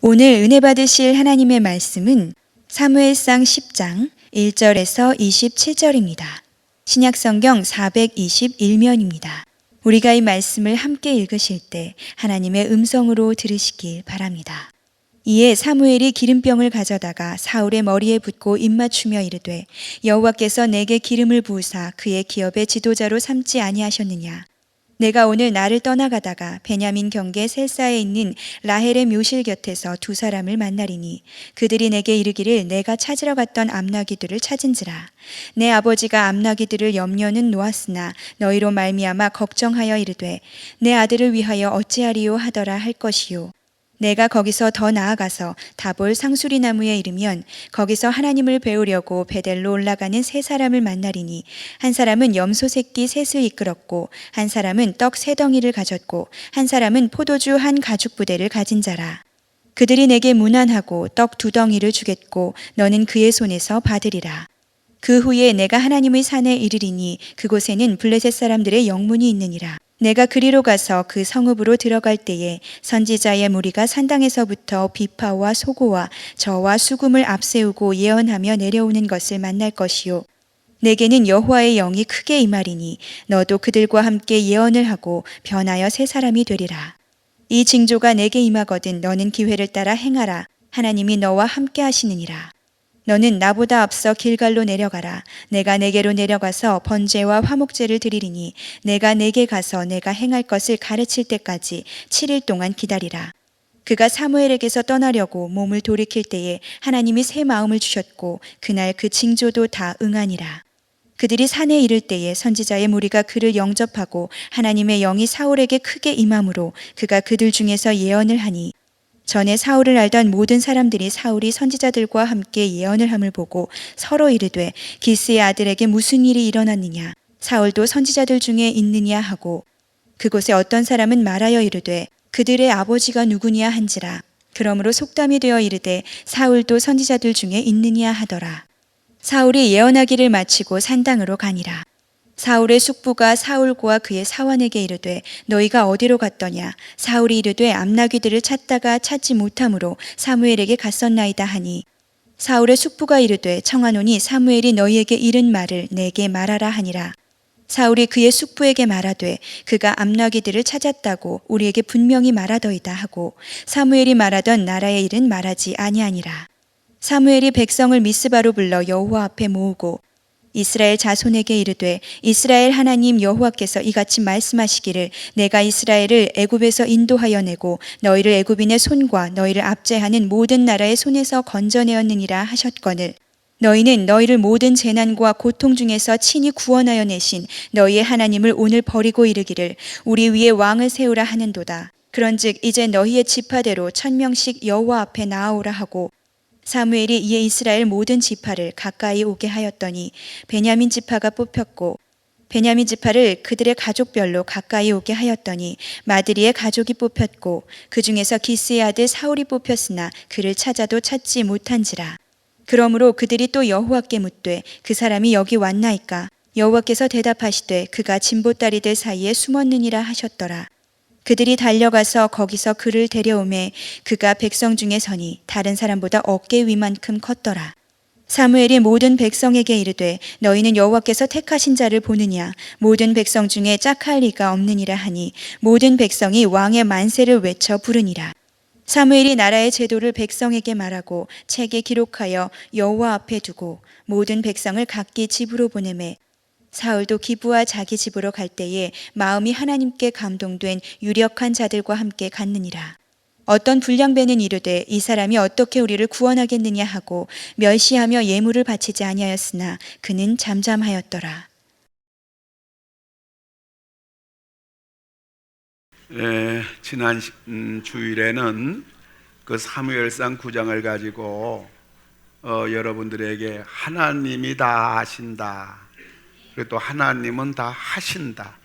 오늘 은혜 받으실 하나님의 말씀은 사무엘상 10장 1절에서 27절입니다. 신약성경 421면입니다. 우리가 이 말씀을 함께 읽으실 때 하나님의 음성으로 들으시길 바랍니다. 이에 사무엘이 기름병을 가져다가 사울의 머리에 붓고 입맞추며 이르되 여호와께서 내게 기름을 부으사 그의 기업의 지도자로 삼지 아니하셨느냐. 내가 오늘 나를 떠나가다가 베냐민 경계 셀사에 있는 라헬의 묘실 곁에서 두 사람을 만나리니 그들이 내게 이르기를 내가 찾으러 갔던 암나귀들을 찾은지라. 내 아버지가 암나귀들을 염려는 놓았으나 너희로 말미암아 걱정하여 이르되 내 아들을 위하여 어찌하리요 하더라 할 것이요. 내가 거기서 더 나아가서 다볼 상수리 나무에 이르면 거기서 하나님을 배우려고 베델로 올라가는 세 사람을 만나리니 한 사람은 염소 새끼 셋을 이끌었고 한 사람은 떡 세 덩이를 가졌고 한 사람은 포도주 한 가죽 부대를 가진 자라. 그들이 내게 문안하고 떡 두 덩이를 주겠고 너는 그의 손에서 받으리라. 그 후에 내가 하나님의 산에 이르리니 그곳에는 블레셋 사람들의 영문이 있느니라. 내가 그리로 가서 그 성읍으로 들어갈 때에 선지자의 무리가 산당에서부터 비파와 소고와 저와 수금을 앞세우고 예언하며 내려오는 것을 만날 것이요. 내게는 여호와의 영이 크게 임하리니 너도 그들과 함께 예언을 하고 변하여 새 사람이 되리라. 이 징조가 내게 임하거든 너는 기회를 따라 행하라. 하나님이 너와 함께 하시느니라. 너는 나보다 앞서 길갈로 내려가라. 내가 내게로 내려가서 번제와 화목제를 드리리니 내가 내게 가서 내가 행할 것을 가르칠 때까지 7일 동안 기다리라. 그가 사무엘에게서 떠나려고 몸을 돌이킬 때에 하나님이 새 마음을 주셨고 그날 그 징조도 다 응하니라. 그들이 산에 이를 때에 선지자의 무리가 그를 영접하고 하나님의 영이 사울에게 크게 임함으로 그가 그들 중에서 예언을 하니 전에 사울을 알던 모든 사람들이 사울이 선지자들과 함께 예언을 함을 보고 서로 이르되 기스의 아들에게 무슨 일이 일어났느냐. 사울도 선지자들 중에 있느냐 하고 그곳에 어떤 사람은 말하여 이르되 그들의 아버지가 누구냐 한지라. 그러므로 속담이 되어 이르되 사울도 선지자들 중에 있느냐 하더라. 사울이 예언하기를 마치고 산당으로 가니라. 사울의 숙부가 사울과 그의 사환에게 이르되 너희가 어디로 갔더냐. 사울이 이르되 암나귀들을 찾다가 찾지 못함으로 사무엘에게 갔었나이다 하니 사울의 숙부가 이르되 청하노니 사무엘이 너희에게 이른 말을 내게 말하라 하니라. 사울이 그의 숙부에게 말하되 그가 암나귀들을 찾았다고 우리에게 분명히 말하더이다 하고 사무엘이 말하던 나라의 일은 말하지 아니하니라. 사무엘이 백성을 미스바로 불러 여호와 앞에 모으고 이스라엘 자손에게 이르되 이스라엘 하나님 여호와께서 이같이 말씀하시기를 내가 이스라엘을 애굽에서 인도하여 내고 너희를 애굽인의 손과 너희를 압제하는 모든 나라의 손에서 건져내었느니라 하셨거늘 너희는 너희를 모든 재난과 고통 중에서 친히 구원하여 내신 너희의 하나님을 오늘 버리고 이르기를 우리 위에 왕을 세우라 하는도다. 그런즉 이제 너희의 지파대로 1000명씩 여호와 앞에 나아오라 하고 사무엘이 이에 이스라엘 모든 지파를 가까이 오게 하였더니 베냐민 지파가 뽑혔고 베냐민 지파를 그들의 가족별로 가까이 오게 하였더니 마드리의 가족이 뽑혔고 그 중에서 기스의 아들 사울이 뽑혔으나 그를 찾아도 찾지 못한지라. 그러므로 그들이 또 여호와께 묻되 그 사람이 여기 왔나이까. 여호와께서 대답하시되 그가 진보다리들 사이에 숨었느니라 하셨더라. 그들이 달려가서 거기서 그를 데려오매 그가 백성 중에 서니 다른 사람보다 어깨 위만큼 컸더라. 사무엘이 모든 백성에게 이르되 너희는 여호와께서 택하신 자를 보느냐. 모든 백성 중에 짝할 리가 없느니라 하니 모든 백성이 왕의 만세를 외쳐 부르니라. 사무엘이 나라의 제도를 백성에게 말하고 책에 기록하여 여호와 앞에 두고 모든 백성을 각기 집으로 보내매 사울도 기브와 자기 집으로 갈 때에 마음이 하나님께 감동된 유력한 자들과 함께 갔느니라. 어떤 불량배는 이르되 이 사람이 어떻게 우리를 구원하겠느냐 하고 멸시하며 예물을 바치지 아니하였으나 그는 잠잠하였더라. 지난 주일에는 그 사무엘상 9장을 가지고 여러분들에게 하나님이 다 하신다. 그리고 또 하나님은 다 하신다.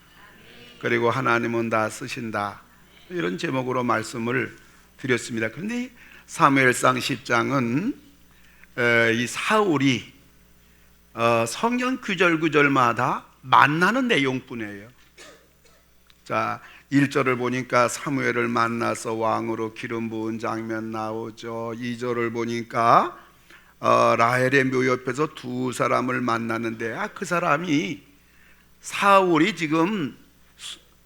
그리고 하나님은 다 쓰신다. 이런 제목으로 말씀을 드렸습니다. 그런데 사무엘상 10장은 이 사울이 성경 구절구절마다 만나는 내용뿐이에요. 자, 1절을 보니까 사무엘을 만나서 왕으로 기름 부은 장면 나오죠. 2절을 보니까 라헬의 묘 옆에서 두 사람을 만났는데 그 사람이 사울이 지금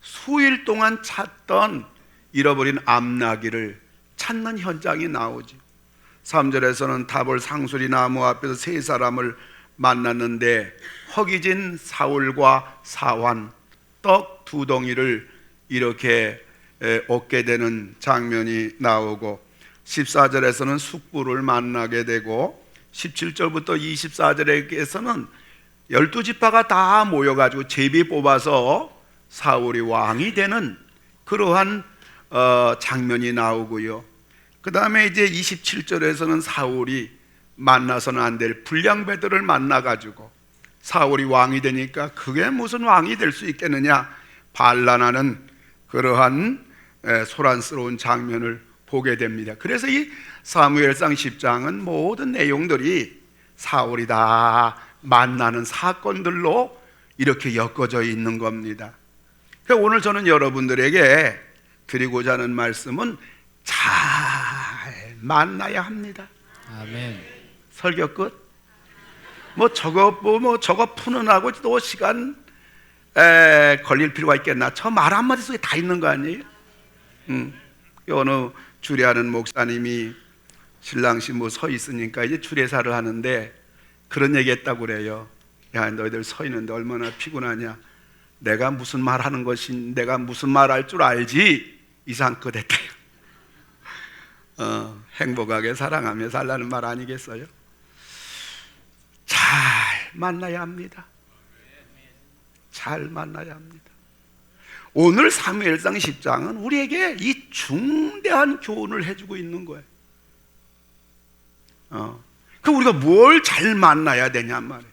수일 동안 찾던 잃어버린 암나귀를 찾는 현장이 나오죠. 3절에서는 다볼 상수리 나무 앞에서 세 사람을 만났는데 허기진 사울과 사환 떡 두 덩이를 이렇게 얻게 되는 장면이 나오고, 14절에서는 숙부를 만나게 되고, 17절부터 24절에서는 12지파가 다 모여가지고 제비 뽑아서 사울이 왕이 되는 그러한 장면이 나오고요. 그 다음에 이제 27절에서는 사울이 만나서는 안 될 불량배들을 만나가지고 사울이 왕이 되니까 그게 무슨 왕이 될 수 있겠느냐 반란하는 그러한 소란스러운 장면을 보게 됩니다. 그래서 이 사무엘상 10장은 모든 내용들이 사울이 다 만나는 사건들로 이렇게 엮어져 있는 겁니다. 그러니까 오늘 저는 여러분들에게 드리고자 하는 말씀은 잘 만나야 합니다. 아멘. 설교 끝? 저거 푸는하고 또 시간 걸릴 필요가 있겠나? 저 말 한마디 속에 다 있는 거 아니에요? 어느 주례하는 목사님이 신랑씨 서 있으니까 이제 주례사를 하는데 그런 얘기 했다고 그래요. 야, 너희들 서 있는데 얼마나 피곤하냐? 내가 무슨 말 하는 것이, 내가 무슨 말 할 줄 알지? 이상껏 했대요. 행복하게 사랑하며 살라는 말 아니겠어요? 잘 만나야 합니다. 잘 만나야 합니다. 오늘 사무엘상 10장은 우리에게 이 중대한 교훈을 해주고 있는 거예요. 그럼 우리가 뭘 잘 만나야 되냔 말이에요.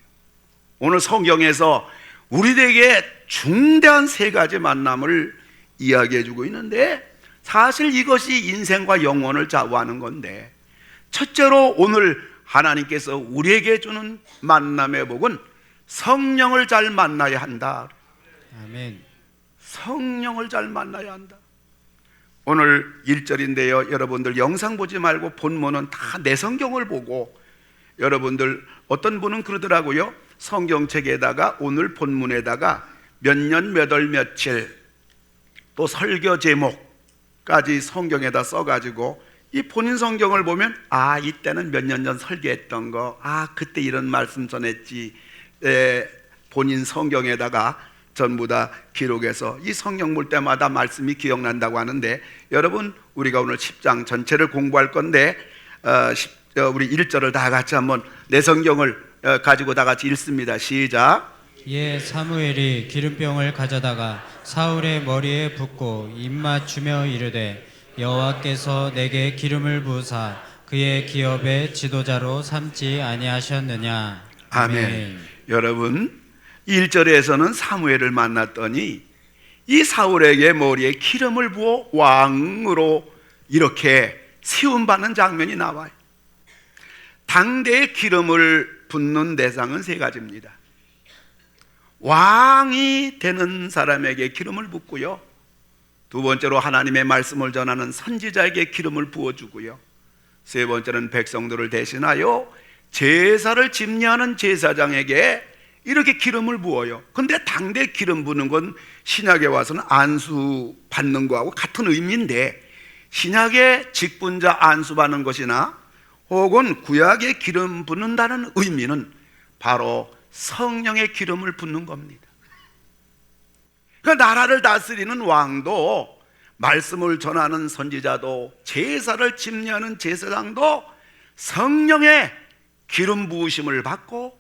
오늘 성경에서 우리에게 중대한 세 가지 만남을 이야기해 주고 있는데, 사실 이것이 인생과 영혼을 좌우하는 건데, 첫째로 오늘 하나님께서 우리에게 주는 만남의 복은 성령을 잘 만나야 한다. 아멘. 성령을 잘 만나야 한다. 오늘 1절인데요, 여러분들 영상 보지 말고 본문은 다 내 성경을 보고, 여러분들 어떤 분은 그러더라고요. 성경책에다가 오늘 본문에다가 몇 년 몇 월 며칠 또 설교 제목까지 성경에다 써가지고 이 본인 성경을 보면 이때는 몇 년 전 설교했던 거, 그때 이런 말씀 전했지, 본인 성경에다가 전부 다 기록해서 이 성경 볼 때마다 말씀이 기억난다고 하는데, 여러분 우리가 오늘 10장 전체를 공부할 건데 우리 1절을 다 같이 한번 내 성경을 가지고 다 같이 읽습니다. 시작. 이에 사무엘이 기름병을 가져다가 사울의 머리에 붓고 입 맞추며 이르되 여호와께서 내게 기름을 부으사 그의 기업의 지도자로 삼지 아니하셨느냐. 아멘. 여러분 1절에서는 사무엘을 만났더니 이 사울에게 머리에 기름을 부어 왕으로 이렇게 세움받는 장면이 나와요. 당대의 기름을 붓는 대상은 세 가지입니다. 왕이 되는 사람에게 기름을 붓고요, 두 번째로 하나님의 말씀을 전하는 선지자에게 기름을 부어주고요, 세 번째는 백성들을 대신하여 제사를 집례하는 제사장에게 이렇게 기름을 부어요. 근데 당대 기름 부는 건 신약에 와서는 안수 받는 거하고 같은 의미인데, 신약의 직분자 안수 받는 것이나 혹은 구약의 기름 붓는다는 의미는 바로 성령의 기름을 붓는 겁니다. 그러니까 나라를 다스리는 왕도, 말씀을 전하는 선지자도, 제사를 집례하는 제사장도 성령의 기름 부으심을 받고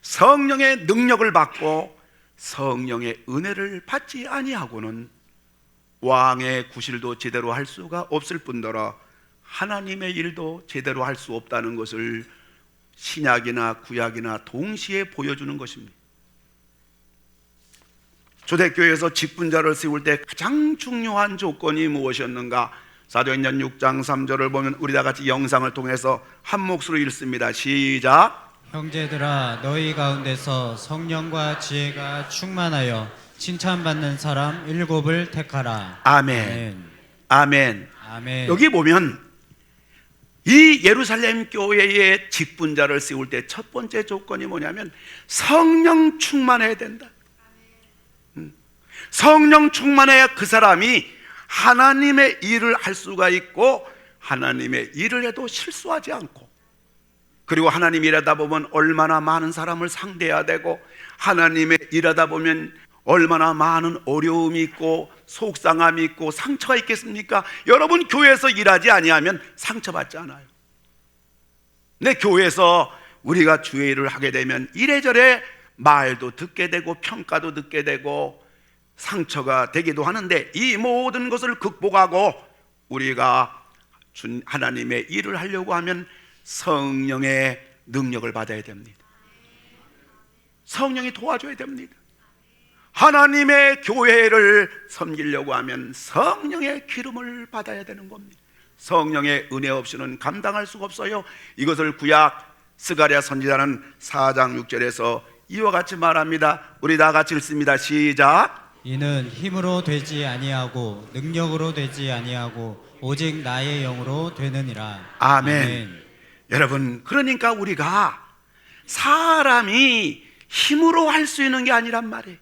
성령의 능력을 받고 성령의 은혜를 받지 아니하고는 왕의 구실도 제대로 할 수가 없을 뿐더러 하나님의 일도 제대로 할 수 없다는 것을 신약이나 구약이나 동시에 보여주는 것입니다. 초대교회에서 직분자를 세울 때 가장 중요한 조건이 무엇이었는가? 사도행전 6장 3절을 보면 우리 다 같이 영상을 통해서 한 몫으로 읽습니다. 시작. 형제들아 너희 가운데서 성령과 지혜가 충만하여 칭찬받는 사람 7을 택하라. 아멘. 아멘. 아멘. 여기 보면 이 예루살렘 교회의 직분자를 세울 때 첫 번째 조건이 뭐냐면 성령 충만해야 된다. 성령 충만해야 그 사람이 하나님의 일을 할 수가 있고 하나님의 일을 해도 실수하지 않고, 그리고 하나님 일하다 보면 얼마나 많은 사람을 상대해야 되고 하나님의 일하다 보면 얼마나 많은 어려움이 있고 속상함이 있고 상처가 있겠습니까? 여러분, 교회에서 일하지 아니하면 상처받지 않아요. 근데 교회에서 우리가 주의 일을 하게 되면 이래저래 말도 듣게 되고 평가도 듣게 되고 상처가 되기도 하는데, 이 모든 것을 극복하고 우리가 하나님의 일을 하려고 하면 성령의 능력을 받아야 됩니다. 성령이 도와줘야 됩니다. 하나님의 교회를 섬기려고 하면 성령의 기름을 받아야 되는 겁니다. 성령의 은혜 없이는 감당할 수가 없어요. 이것을 구약 스가랴 선지자는 4장 6절에서 이와 같이 말합니다. 우리 다 같이 읽습니다. 시작. 이는 힘으로 되지 아니하고 능력으로 되지 아니하고 오직 나의 영으로 되느니라. 아멘. 여러분, 그러니까 우리가 사람이 힘으로 할 수 있는 게 아니란 말이에요.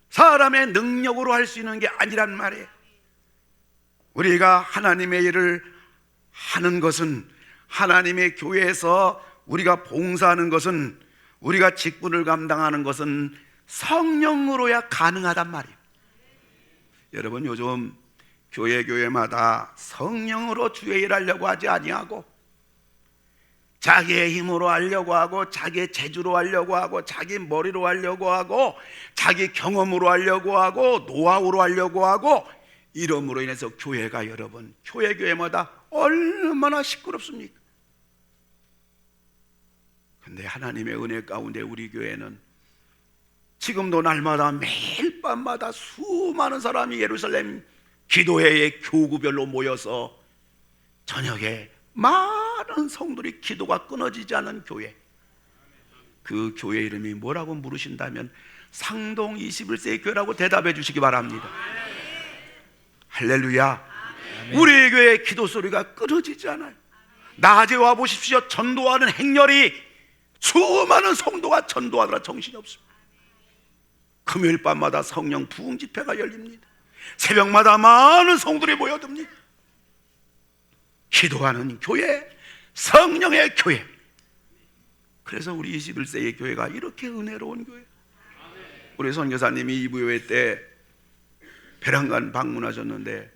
사람의 능력으로 할 수 있는 게 아니란 말이에요. 우리가 하나님의 일을 하는 것은, 하나님의 교회에서 우리가 봉사하는 것은, 우리가 직분을 감당하는 것은 성령으로야 가능하단 말이에요. 여러분, 요즘 교회마다 성령으로 주의 일 하려고 하지 아니하고 자기의 힘으로 하려고 하고 자기의 재주로 하려고 하고 자기 머리로 하려고 하고 자기 경험으로 하려고 하고 노하우로 하려고 하고, 이름으로 인해서 교회가, 여러분, 교회마다 얼마나 시끄럽습니까? 근데 하나님의 은혜 가운데 우리 교회는 지금도 날마다 매일 밤마다 수많은 사람이 예루살렘 기도회의 교구별로 모여서 저녁에 많은 성도들이 기도가 끊어지지 않은 교회, 그 교회 이름이 뭐라고 물으신다면 상동 21세기 교회라고 대답해 주시기 바랍니다. 할렐루야. 우리 교회의 기도 소리가 끊어지지 않아요. 낮에 와보십시오. 전도하는 행렬이 수많은 성도가 전도하느라 정신이 없습니다. 금요일 밤마다 성령 부흥 집회가 열립니다. 새벽마다 많은 성도들이 모여듭니다. 기도하는 교회, 성령의 교회. 그래서 우리 21세기 교회가 이렇게 은혜로운 교회. 우리 선교사님이 이부교회 때 배란간 방문하셨는데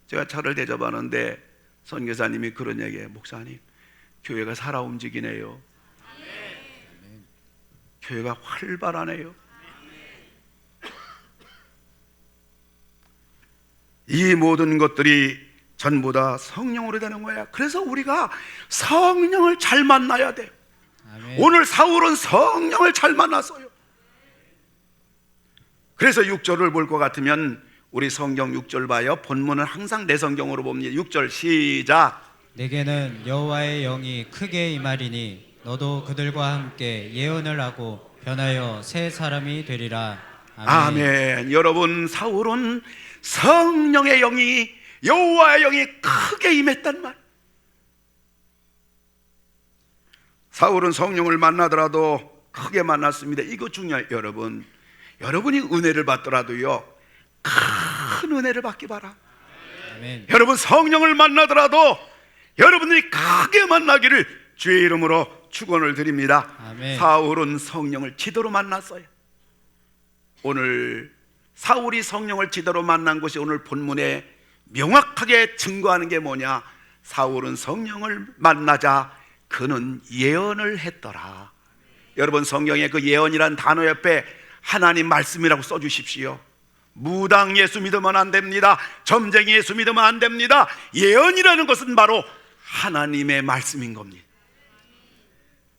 제가 차를 대접하는데 선교사님이 그런 얘기해요. 목사님, 교회가 살아 움직이네요. 교회가 활발하네요. 이 모든 것들이 전부 다 성령으로 되는 거야. 그래서 우리가 성령을 잘 만나야 돼. 아멘. 오늘 사울은 성령을 잘 만났어요. 그래서 6절을 볼 것 같으면 우리 성경 6절 봐요. 본문은 항상 내 성경으로 봅니다. 6절 시작. 내게는 여호와의 영이 크게 임하리니 너도 그들과 함께 예언을 하고 변하여 새 사람이 되리라. 아멘. 아멘. 여러분, 사울은 성령의 영이, 여호와의 영이 크게 임했단 말. 사울은 성령을 만나더라도 크게 만났습니다. 이거 중요해요. 여러분이 은혜를 받더라도요, 큰 은혜를 받기 바라. 아멘. 여러분, 성령을 만나더라도 여러분들이 크게 만나기를 주의 이름으로 축원을 드립니다. 아멘. 사울은 성령을 지도로 만났어요. 오늘 사울이 성령을 지도로 만난 것이 오늘 본문에 명확하게 증거하는 게 뭐냐? 사울은 성령을 만나자 그는 예언을 했더라. 여러분, 성경에 그 예언이란 단어 옆에 하나님 말씀이라고 써주십시오. 무당 예수 믿으면 안 됩니다. 점쟁이 예수 믿으면 안 됩니다. 예언이라는 것은 바로 하나님의 말씀인 겁니다.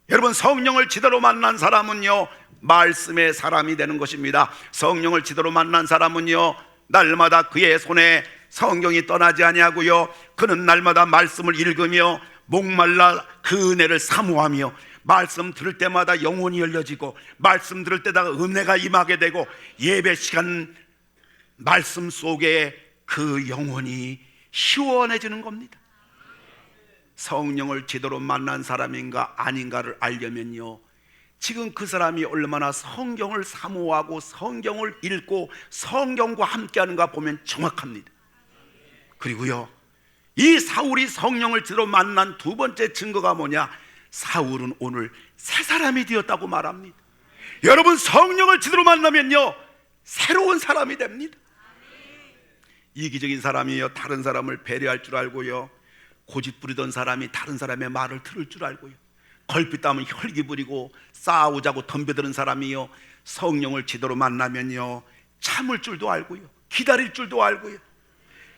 여러분, 성령을 지도로 만난 사람은요, 말씀의 사람이 되는 것입니다. 성령을 지도로 만난 사람은요, 날마다 그의 손에 성경이 떠나지 아니하고요, 그는 날마다 말씀을 읽으며 목말라 그 은혜를 사모하며 말씀 들을 때마다 영혼이 열려지고, 말씀 들을 때다가 은혜가 임하게 되고, 예배 시간 말씀 속에 그 영혼이 시원해지는 겁니다. 성령을 제대로 만난 사람인가 아닌가를 알려면요, 지금 그 사람이 얼마나 성경을 사모하고 성경을 읽고 성경과 함께하는가 보면 정확합니다. 그리고요, 이 사울이 성령을 제대로 만난 두 번째 증거가 뭐냐? 사울은 오늘 새 사람이 되었다고 말합니다. 여러분, 성령을 제대로 만나면요, 새로운 사람이 됩니다. 이기적인 사람이요, 다른 사람을 배려할 줄 알고요, 고집 부리던 사람이 다른 사람의 말을 들을 줄 알고요, 걸핏하면 혈기 부리고 싸우자고 덤벼드는 사람이요, 성령을 제대로 만나면요, 참을 줄도 알고요, 기다릴 줄도 알고요,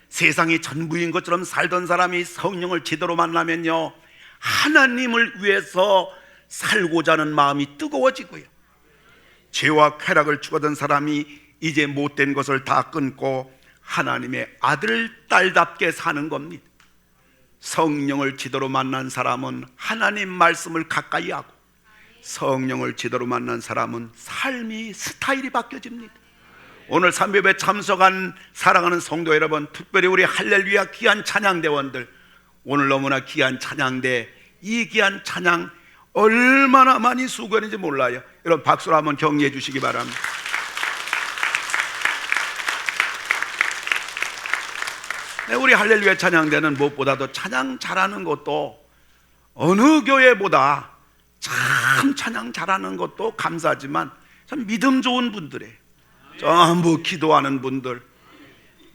세상이 전부인 것처럼 살던 사람이 성령을 제대로 만나면요, 하나님을 위해서 살고자 하는 마음이 뜨거워지고요, 죄와 쾌락을 추구하던 사람이 이제 못된 것을 다 끊고 하나님의 아들, 딸답게 사는 겁니다. 성령을 제대로 만난 사람은 하나님 말씀을 가까이 하고, 성령을 제대로 만난 사람은 삶이 스타일이 바뀌어집니다. 오늘 삼배에 참석한 사랑하는 성도 여러분, 특별히 우리 할렐루야 귀한 찬양대원들, 오늘 너무나 귀한 찬양대, 이 귀한 찬양 얼마나 많이 수고했는지 몰라요. 여러분 박수로 한번 격려해 주시기 바랍니다. 네, 우리 할렐루야 찬양대는 무엇보다도 찬양 잘하는 것도 어느 교회보다 참 찬양 잘하는 것도 감사하지만 참 믿음 좋은 분들이에요. 전부 기도하는 분들.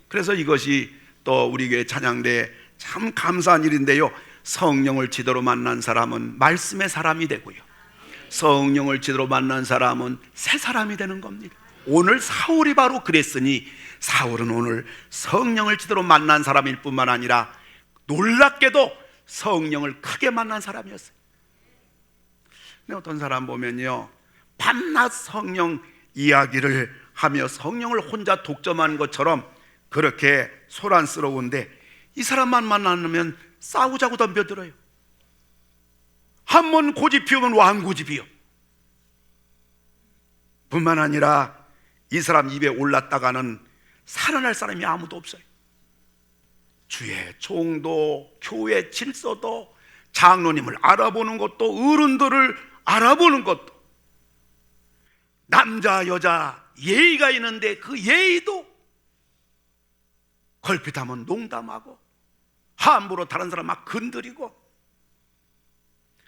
그래서 이것이 또 우리 교회 찬양대에 참 감사한 일인데요, 성령을 제대로 만난 사람은 말씀의 사람이 되고요, 성령을 제대로 만난 사람은 새 사람이 되는 겁니다. 오늘 사울이 바로 그랬으니, 사울은 오늘 성령을 제대로 만난 사람일 뿐만 아니라 놀랍게도 성령을 크게 만난 사람이었어요. 근데 어떤 사람 보면요, 밤낮 성령 이야기를 하며 성령을 혼자 독점하는 것처럼 그렇게 소란스러운데, 이 사람만 만나면 싸우자고 덤벼들어요. 한 번 고집 피우면 왕고집이요. 뿐만 아니라 이 사람 입에 올랐다가는 살아날 사람이 아무도 없어요. 주의 종도, 교회 질서도, 장로님을 알아보는 것도, 어른들을 알아보는 것도, 남자 여자 예의가 있는데 그 예의도 걸핏하면 농담하고 함부로 다른 사람 막 건드리고,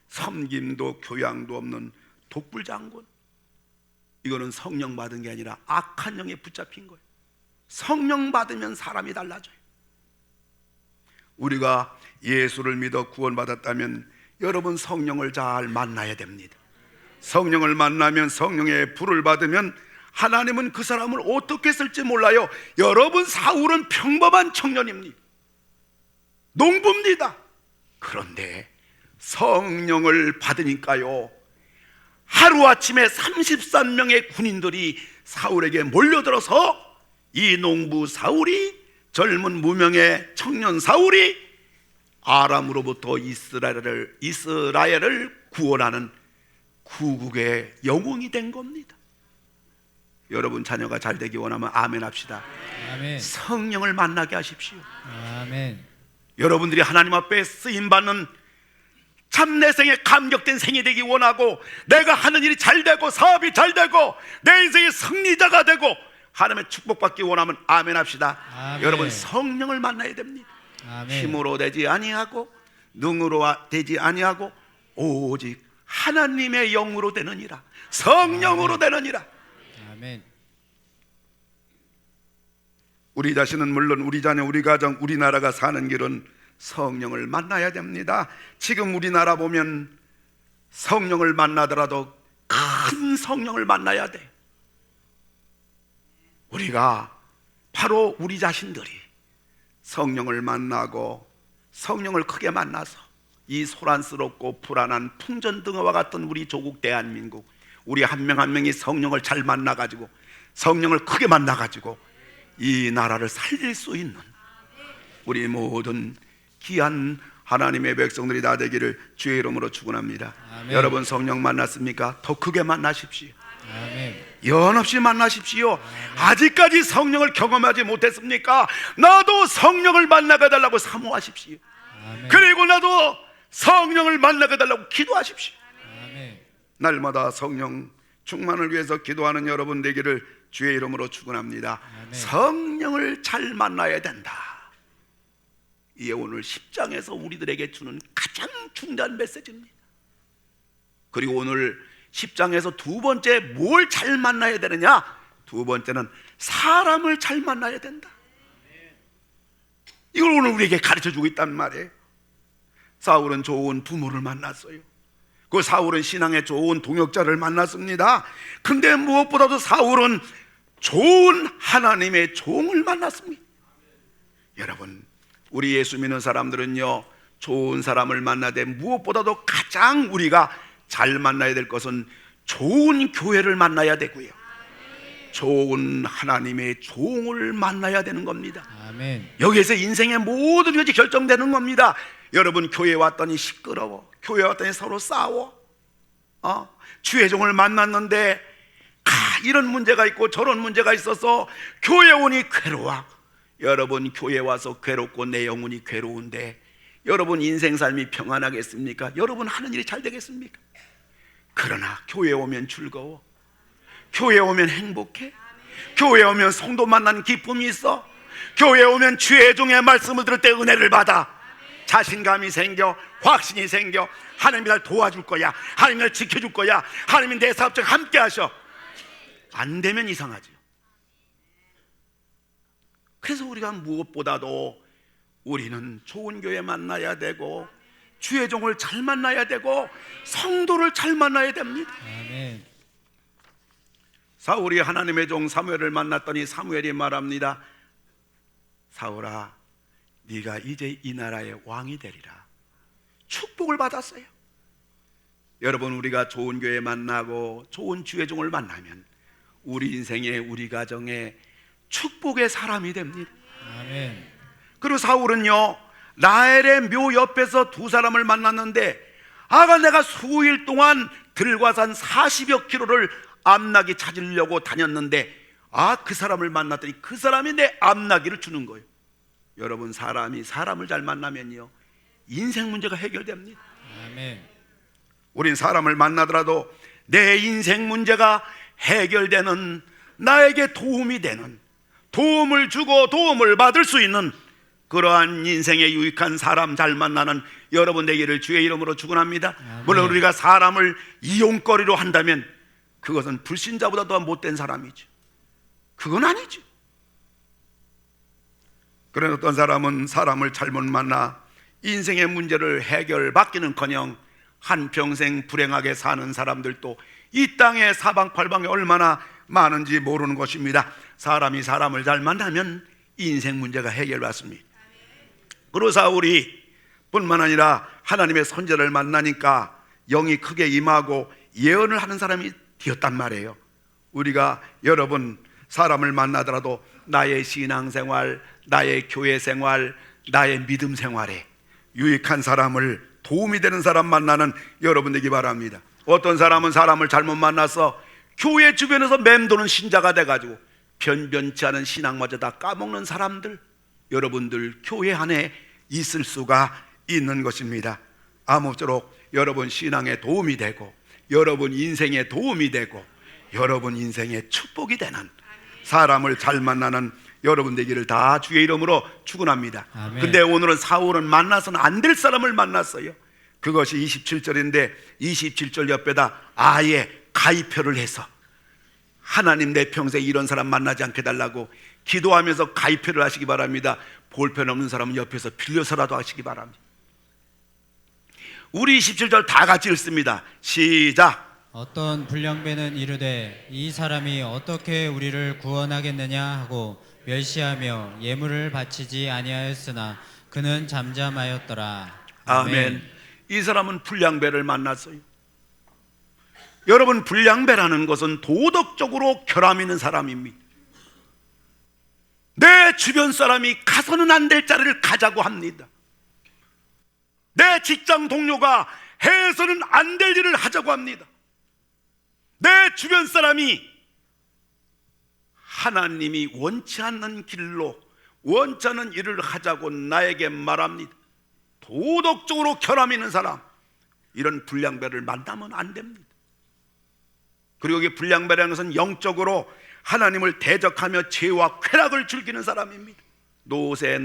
섬김도 교양도 없는 독불장군. 이거는 성령 받은 게 아니라 악한 영에 붙잡힌 거예요. 성령 받으면 사람이 달라져요. 우리가 예수를 믿어 구원받았다면 여러분 성령을 잘 만나야 됩니다. 성령을 만나면, 성령의 불을 받으면 하나님은 그 사람을 어떻게 쓸지 몰라요. 여러분 사울은 평범한 청년입니다. 농부입니다. 그런데 성령을 받으니까요, 하루아침에 33명의 군인들이 사울에게 몰려들어서 이 농부 사울이, 젊은 무명의 청년 사울이 아람으로부터 이스라엘을 구원하는 구국의 영웅이 된 겁니다. 여러분 자녀가 잘 되기 원하면 아멘 합시다. 아멘. 성령을 만나게 하십시오. 아멘. 여러분들이 하나님 앞에 쓰임받는 참 내 생에 감격된 생이 되기 원하고, 내가 하는 일이 잘 되고 사업이 잘 되고 내 인생의 승리자가 되고 하나님의 축복받기 원하면 아멘 합시다. 아멘. 여러분 성령을 만나야 됩니다. 아멘. 힘으로 되지 아니하고 능으로 되지 아니하고 오직 하나님의 영으로 되느니라, 성령으로 되느니라. 아멘. 우리 자신은 물론 우리 자녀, 우리 가정, 우리나라가 사는 길은 성령을 만나야 됩니다. 지금 우리나라 보면 성령을 만나더라도 큰 성령을 만나야 돼. 우리가 바로 우리 자신들이 성령을 만나고 성령을 크게 만나서 이 소란스럽고 불안한 풍전등화와 같은 우리 조국 대한민국, 우리 한 명 한 명이 성령을 잘 만나가지고, 성령을 크게 만나가지고 이 나라를 살릴 수 있는 우리 모든 귀한 하나님의 백성들이 다 되기를 주의 이름으로 축원합니다. 아멘. 여러분 성령 만났습니까? 더 크게 만나십시오. 아멘. 연없이 만나십시오. 아직까지 성령을 경험하지 못했습니까? 나도 성령을 만나게 해달라고 사모하십시오. 아멘. 그리고 나도 성령을 만나게 해달라고 기도하십시오. 아멘. 날마다 성령 충만을 위해서 기도하는 여러분 되기를 주의 이름으로 축원합니다. 아멘. 성령을 잘 만나야 된다. 이게 오늘 10장에서 우리들에게 주는 가장 중요한 메시지입니다. 그리고 오늘 10장에서 두 번째 뭘 잘 만나야 되느냐? 두 번째는 사람을 잘 만나야 된다. 이걸 오늘 우리에게 가르쳐주고 있단 말이에요. 사울은 좋은 부모를 만났어요. 그 사울은 신앙에 좋은 동역자를 만났습니다. 근데 무엇보다도 사울은 좋은 하나님의 종을 만났습니다. 여러분, 우리 예수 믿는 사람들은요, 좋은 사람을 만나되 무엇보다도 가장 우리가 잘 만나야 될 것은 좋은 교회를 만나야 되고요, 좋은 하나님의 종을 만나야 되는 겁니다. 아멘. 여기에서 인생의 모든 것이 결정되는 겁니다. 여러분, 교회 왔더니 시끄러워, 교회 왔더니 서로 싸워, 주의 종을 만났는데 이런 문제가 있고 저런 문제가 있어서 교회 오니 괴로워. 여러분, 교회 와서 괴롭고 내 영혼이 괴로운데 여러분 인생 삶이 평안하겠습니까? 여러분 하는 일이 잘 되겠습니까? 그러나 교회 오면 즐거워, 교회 오면 행복해, 교회 오면 성도 만난 기쁨이 있어, 교회 오면 주의 종의 말씀을 들을 때 은혜를 받아 자신감이 생겨, 확신이 생겨. 하나님이 날 도와줄 거야, 하나님이 날 지켜줄 거야, 하나님이 내 사업 중에 함께 하셔. 안 되면 이상하죠. 그래서 우리가 무엇보다도 우리는 좋은 교회 만나야 되고 주의 종을 잘 만나야 되고 성도를 잘 만나야 됩니다. 아멘. 사울이 하나님의 종 사무엘을 만났더니 사무엘이 말합니다. 사울아, 네가 이제 이 나라의 왕이 되리라. 축복을 받았어요. 여러분, 우리가 좋은 교회 만나고 좋은 주의 종을 만나면 우리 인생에, 우리 가정에 축복의 사람이 됩니다. 아멘. 그리고 사울은요, 라헬의 묘 옆에서 두 사람을 만났는데 내가 수일 동안 들과산 40여 킬로를 암나귀 찾으려고 다녔는데 그 사람을 만났더니 그 사람이 내 암나귀를 주는 거예요. 여러분, 사람이 사람을 잘 만나면요, 인생 문제가 해결됩니다. 아멘. 우린 사람을 만나더라도 내 인생 문제가 해결되는, 나에게 도움이 되는, 도움을 주고 도움을 받을 수 있는 그러한 인생에 유익한 사람 잘 만나는 여러분 되기를 주의 이름으로 축원합니다. 물론 우리가 사람을 이용거리로 한다면 그것은 불신자보다 더 못된 사람이죠. 그건 아니죠. 그런 어떤 사람은 사람을 잘못 만나 인생의 문제를 해결받기는커녕 한평생 불행하게 사는 사람들도 이 땅에 사방팔방에 얼마나 많은지 모르는 것입니다. 사람이 사람을 잘 만나면 인생 문제가 해결받습니다. 그리고 사울이 뿐만 아니라 하나님의 선지자를 만나니까 영이 크게 임하고 예언을 하는 사람이 되었단 말이에요. 우리가 여러분 사람을 만나더라도 나의 신앙생활, 나의 교회생활, 나의 믿음 생활에 유익한 사람을, 도움이 되는 사람 만나는 여러분 되기 바랍니다. 어떤 사람은 사람을 잘못 만나서 교회 주변에서 맴도는 신자가 돼가지고 변변치 않은 신앙마저 다 까먹는 사람들, 여러분들 교회 안에 있을 수가 있는 것입니다. 아무쪼록 여러분 신앙에 도움이 되고 여러분 인생에 도움이 되고 여러분 인생에 축복이 되는 사람을 잘 만나는 여러분 되기를 다 주의 이름으로 축원합니다. 아멘. 근데 오늘은 사울은 만나서는 안 될 사람을 만났어요. 그것이 27절인데 27절 옆에다 아예 가입표를 해서 하나님 내 평생 이런 사람 만나지 않게 달라고 기도하면서 가입표를 하시기 바랍니다. 볼펜 없는 사람은 옆에서 빌려서라도 하시기 바랍니다. 우리 27절 다 같이 읽습니다. 시작. 어떤 불량배는 이르되 이 사람이 어떻게 우리를 구원하겠느냐 하고 멸시하며 예물을 바치지 아니하였으나 그는 잠잠하였더라. 아멘. 이 사람은 불량배를 만났어요. 여러분, 불량배라는 것은 도덕적으로 결함 있는 사람입니다. 내 주변 사람이 가서는 안 될 자리를 가자고 합니다. 직장 동료가 해서는 안 될 일을 하자고 합니다. 내 주변 사람이 하나님이 원치 않는 길로 원치 않는 일을 하자고 나에게 말합니다. 도덕적으로 결함 있는 사람, 이런 불량배를 만나면 안 됩니다. 그리고 이 불량배라는 것은 영적으로 하나님을 대적하며 죄와 쾌락을 즐기는 사람입니다. 노세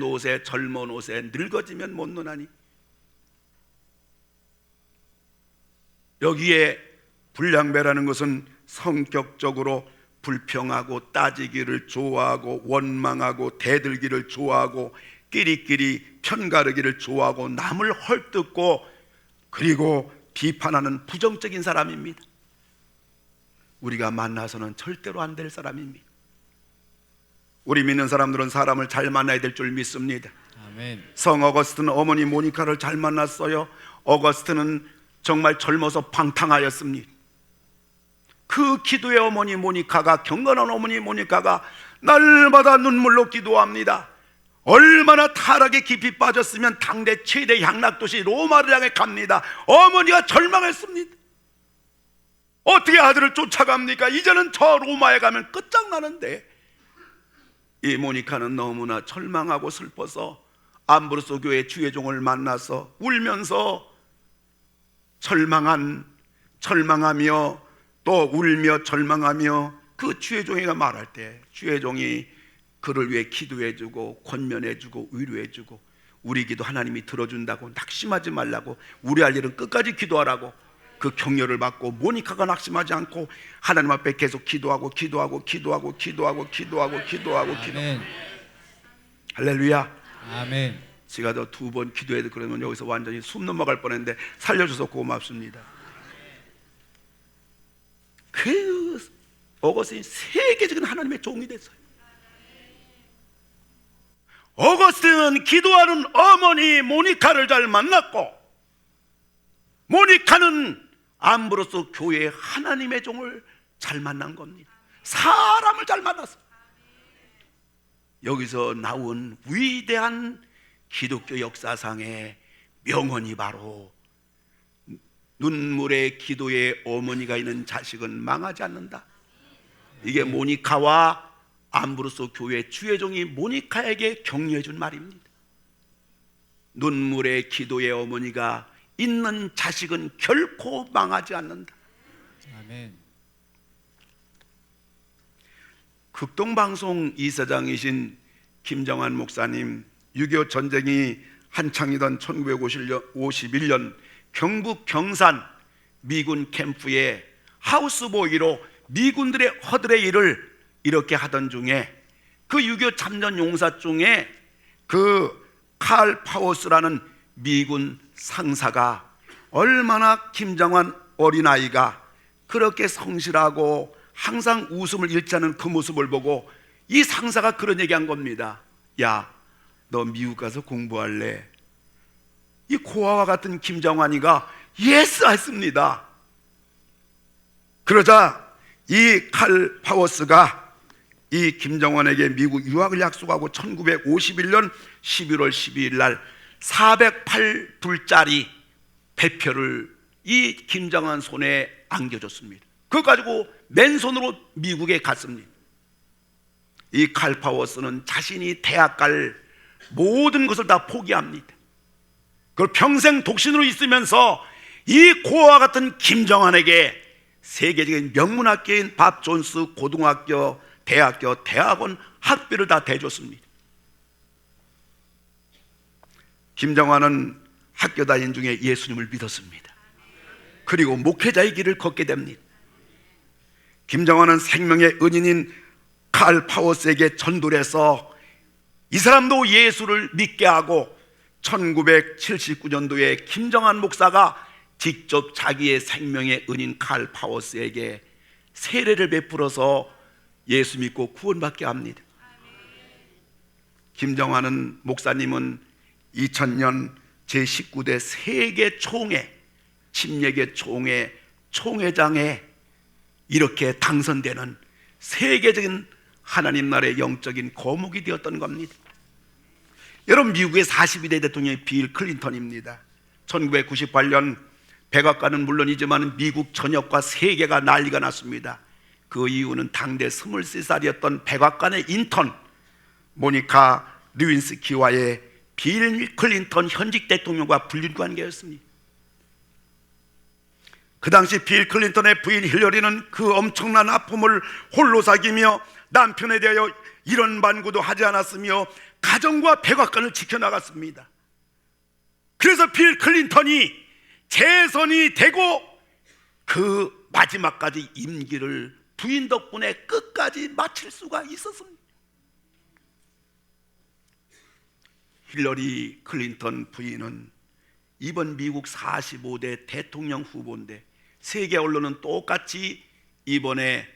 젊어 노세 늙어지면 못 노나니. 여기에 불량배라는 것은 성격적으로 불평하고 따지기를 좋아하고 원망하고 대들기를 좋아하고 끼리끼리 편가르기를 좋아하고 남을 헐뜯고 그리고 비판하는 부정적인 사람입니다. 우리가 만나서는 절대로 안 될 사람입니다. 우리 믿는 사람들은 사람을 잘 만나야 될 줄 믿습니다. 아멘. 성 어거스트는 어머니 모니카를 잘 만났어요. 어거스트는 정말 젊어서 방탕하였습니다. 그 기도의 어머니 모니카가, 경건한 어머니 모니카가 날마다 눈물로 기도합니다. 얼마나 타락에 깊이 빠졌으면 당대 최대 향락도시 로마를 향해 갑니다. 어머니가 절망했습니다. 어떻게 아들을 쫓아갑니까? 이제는 저 로마에 가면 끝장나는데. 이 모니카는 너무나 절망하고 슬퍼서 암브로스 교회 주회종을 만나서 울면서 절망하며 또 울며 절망하며 그 주회종이가 말할 때 주회종이 그를 위해 기도해주고 권면해주고 위로해주고 우리 기도 하나님이 들어준다고 낙심하지 말라고 우리 할 일은 끝까지 기도하라고 그 격려를 받고 모니카가 낙심하지 않고 하나님 앞에 계속 기도하고 아멘. 할렐루야. 아멘. 제가 더 두 번 기도해도 그러면 여기서 완전히 숨 넘어갈 뻔했는데 살려줘서 고맙습니다. 그 어거스틴이 세계적인 하나님의 종이 됐어요. 어거스틴은 기도하는 어머니 모니카를 잘 만났고 모니카는 암브로스 교회의 하나님의 종을 잘 만난 겁니다. 사람을 잘 만났어요. 여기서 나온 위대한 기독교 역사상의 명언이 바로 눈물의 기도의 어머니가 있는 자식은 망하지 않는다. 이게 모니카와 암브로스 교회 주회종이 모니카에게 격려해 준 말입니다. 눈물의 기도의 어머니가 있는 자식은 결코 망하지 않는다. 아멘. 극동방송 이사장이신 김정환 목사님, 6.25 전쟁이 한창이던 1951년 경북 경산 미군 캠프에 하우스보이로 미군들의 허들의 일을 이렇게 하던 중에 그 6.25 참전 용사 중에 그 칼 파워스라는 미군 상사가 얼마나 김정환 어린아이가 그렇게 성실하고 항상 웃음을 잃지 않은 그 모습을 보고 이 상사가 그런 얘기한 겁니다. 야, 너 미국 가서 공부할래? 이 고아와 같은 김정환이가 예스 했습니다. 그러자 이 칼 파워스가 이 김정환에게 미국 유학을 약속하고 1951년 11월 12일 날 408불짜리 배표를 이 김정환 손에 안겨줬습니다. 그거 가지고 맨손으로 미국에 갔습니다. 이 칼 파워스는 자신이 대학 갈 모든 것을 다 포기합니다. 그걸 평생 독신으로 있으면서 이 고아와 같은 김정환에게 세계적인 명문학교인 밥 존스 고등학교, 대학교, 대학원 학비를 다 대줬습니다. 김정환은 학교 다닌 중에 예수님을 믿었습니다. 그리고 목회자의 길을 걷게 됩니다. 김정환은 생명의 은인인 칼 파워스에게 전도를 해서 이 사람도 예수를 믿게 하고 1979년도에 김정환 목사가 직접 자기의 생명의 은인 칼 파워스에게 세례를 베풀어서 예수 믿고 구원받게 합니다. 김정환은 목사님은 2000년 제19대 세계 총회 침례계 총회 총회장에 이렇게 당선되는 세계적인 하나님 나라의 영적인 거목이 되었던 겁니다. 여러분, 미국의 42대 대통령이 빌 클린턴입니다. 1998년 백악관은 물론이지만 미국 전역과 세계가 난리가 났습니다. 그 이유는 당대 23살이었던 백악관의 인턴 모니카 르윈스키와의 빌 클린턴 현직 대통령과 불륜 관계였습니다. 그 당시 빌 클린턴의 부인 힐러리는 그 엄청난 아픔을 홀로 사귀며 남편에 대하여 이런 반구도 하지 않았으며 가정과 백악관을 지켜나갔습니다. 그래서 빌 클린턴이 재선이 되고 그 마지막까지 임기를 부인 덕분에 끝까지 마칠 수가 있었습니다. 힐러리 클린턴 부인은 이번 미국 45대 대통령 후보인데 세계 언론은 똑같이 이번에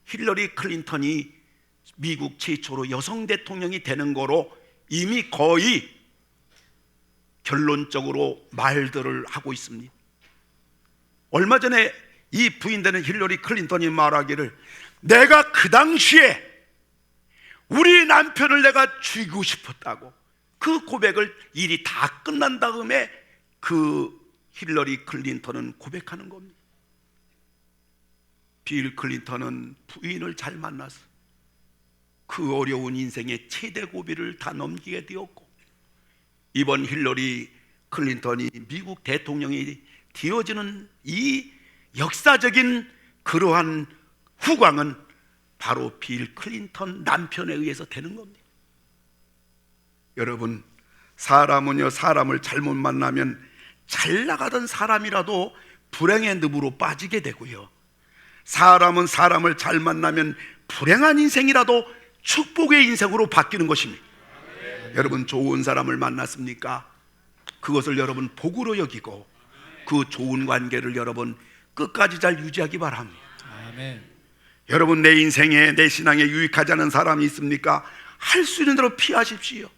힐러리 클린턴이 미국 최초로 여성 대통령이 되는 거로 이미 거의 결론적으로 말들을 하고 있습니다. 얼마 전에 이 부인되는 힐러리 클린턴이 말하기를 내가 그 당시에 우리 남편을 내가 죽이고 싶었다고 그 고백을 일이 다 끝난 다음에 그 힐러리 클린턴은 고백하는 겁니다. 빌 클린턴은 부인을 잘 만나서 그 어려운 인생의 최대 고비를 다 넘기게 되었고 이번 힐러리 클린턴이 미국 대통령이 되어지는 이 역사적인 그러한 후광은 바로 빌 클린턴 남편에 의해서 되는 겁니다. 여러분, 사람은요 사람을 잘못 만나면 잘 나가던 사람이라도 불행의 늪으로 빠지게 되고요, 사람은 사람을 잘 만나면 불행한 인생이라도 축복의 인생으로 바뀌는 것입니다. 여러분, 좋은 사람을 만났습니까? 그것을 여러분 복으로 여기고 그 좋은 관계를 여러분 끝까지 잘 유지하기 바랍니다. 아멘. 여러분, 내 인생에 내 신앙에 유익하지 않은 사람이 있습니까? 할 수 있는 대로 피하십시오.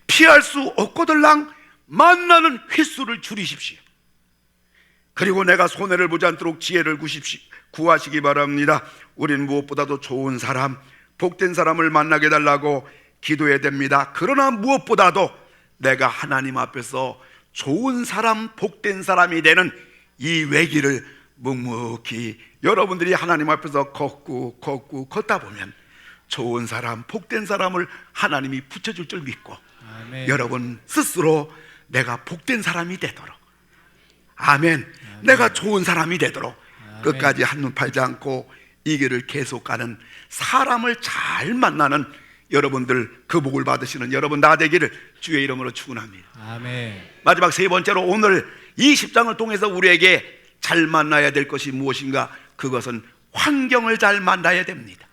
피할 수 없거들랑 만나는 횟수를 줄이십시오. 그리고 내가 손해를 보지 않도록 지혜를 구하시기 바랍니다. 우린 무엇보다도 좋은 사람, 복된 사람을 만나게 해달라고 기도해야 됩니다. 그러나 무엇보다도 내가 하나님 앞에서 좋은 사람, 복된 사람이 되는 이 외길을 묵묵히 여러분들이 하나님 앞에서 걷다 보면 좋은 사람, 복된 사람을 하나님이 붙여줄 줄 믿고 아멘. 여러분 스스로 내가 복된 사람이 되도록, 아멘, 내가 좋은 사람이 되도록 아멘. 끝까지 한눈 팔지 않고 이 길을 계속 가는 사람을 잘 만나는 여러분들, 그 복을 받으시는 여러분 나 되기를 주의 이름으로 축원합니다. 아멘. 마지막 세 번째로 오늘 이 10장을 통해서 우리에게 잘 만나야 될 것이 무엇인가? 그것은 환경을 잘 만나야 됩니다.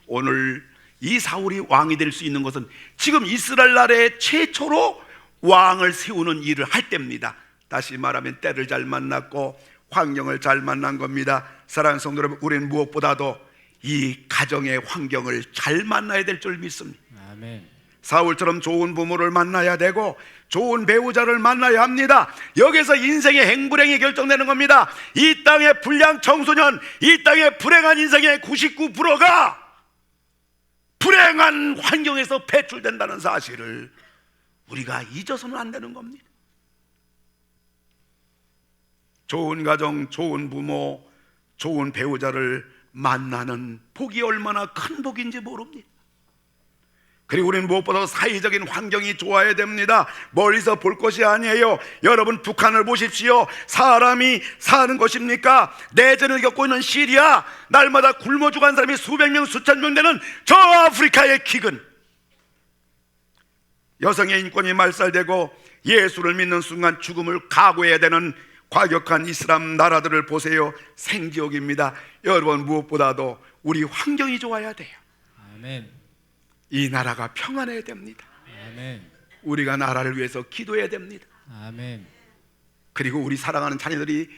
오늘 이 사울이 왕이 될 수 있는 것은 지금 이스라엘 나라의 최초로 왕을 세우는 일을 할 때입니다. 다시 말하면 때를 잘 만났고 환경을 잘 만난 겁니다. 사랑하는 성도 여러분, 우리는 무엇보다도 이 가정의 환경을 잘 만나야 될 줄 믿습니다. 아멘. 사울처럼 좋은 부모를 만나야 되고 좋은 배우자를 만나야 합니다. 여기서 인생의 행불행이 결정되는 겁니다. 이 땅의 불량 청소년, 이 땅의 불행한 인생의 99%가 불행한 환경에서 배출된다는 사실을 우리가 잊어서는 안 되는 겁니다. 좋은 가정, 좋은 부모, 좋은 배우자를 만나는 복이 얼마나 큰 복인지 모릅니다. 그리고 우리는 무엇보다 사회적인 환경이 좋아야 됩니다. 멀리서 볼 것이 아니에요. 여러분, 북한을 보십시오. 사람이 사는 것입니까? 내전을 겪고 있는 시리아, 날마다 굶어 죽어가는 사람이 수백 명, 수천 명 되는 저 아프리카의 기근, 여성의 인권이 말살되고 예수를 믿는 순간 죽음을 각오해야 되는 과격한 이슬람 나라들을 보세요. 생지옥입니다. 여러분, 무엇보다도 우리 환경이 좋아야 돼요. 아멘. 이 나라가 평안해야 됩니다. 아멘. 우리가 나라를 위해서 기도해야 됩니다. 아멘. 그리고 우리 사랑하는 자녀들이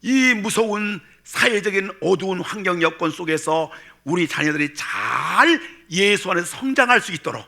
이 무서운 사회적인 어두운 환경 여건 속에서 우리 자녀들이 잘 예수 안에서 성장할 수 있도록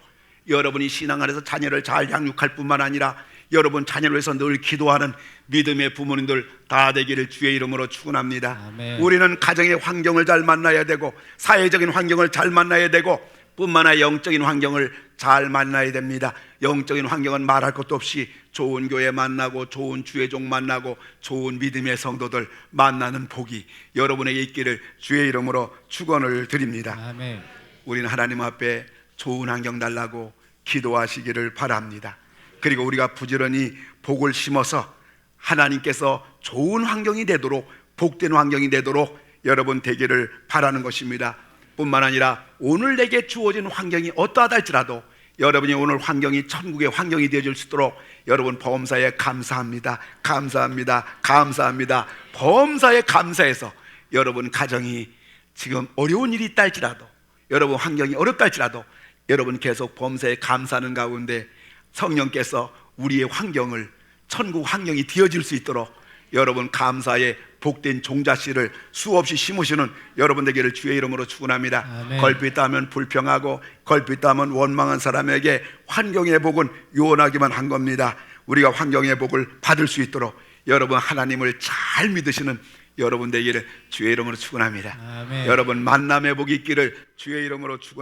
여러분이 신앙 안에서 자녀를 잘 양육할 뿐만 아니라 여러분 자녀를 위해서 늘 기도하는 믿음의 부모님들 다 되기를 주의 이름으로 축원합니다. 아멘. 우리는 가정의 환경을 잘 만나야 되고 사회적인 환경을 잘 만나야 되고 뿐만 아니라 영적인 환경을 잘 만나야 됩니다. 영적인 환경은 말할 것도 없이 좋은 교회 만나고 좋은 주의종 만나고 좋은 믿음의 성도들 만나는 복이 여러분에게 있기를 주의 이름으로 축원을 드립니다. 아멘. 우리는 하나님 앞에 좋은 환경 달라고 기도하시기를 바랍니다. 그리고 우리가 부지런히 복을 심어서 하나님께서 좋은 환경이 되도록, 복된 환경이 되도록 여러분 되기를 바라는 것입니다. 뿐만 아니라 오늘 내게 주어진 환경이 어떠하다 할지라도 여러분이 오늘 환경이 천국의 환경이 되어질 수 있도록 여러분 범사에 감사합니다. 감사합니다. 감사합니다. 범사에 감사해서 여러분 가정이 지금 어려운 일이 있다 할지라도, 여러분 환경이 어렵다 할지라도 여러분 계속 범사에 감사하는 가운데 성령께서 우리의 환경을 천국 환경이 되어질 수 있도록 여러분 감사의 복된 종자씨를 수없이 심으시는 여러분 되기를 주의 이름으로 축원합니다. 아멘. 걸핏다 하면 불평하고 걸핏다 하면 원망한 사람에게 환경의 복은 요원하기만 한 겁니다. 우리가 환경의 복을 받을 수 있도록 여러분 하나님을 잘 믿으시는 여러분 되기를 주의 이름으로 축원합니다. 아멘. 여러분 만남의 복이 있기를 주의 이름으로 축원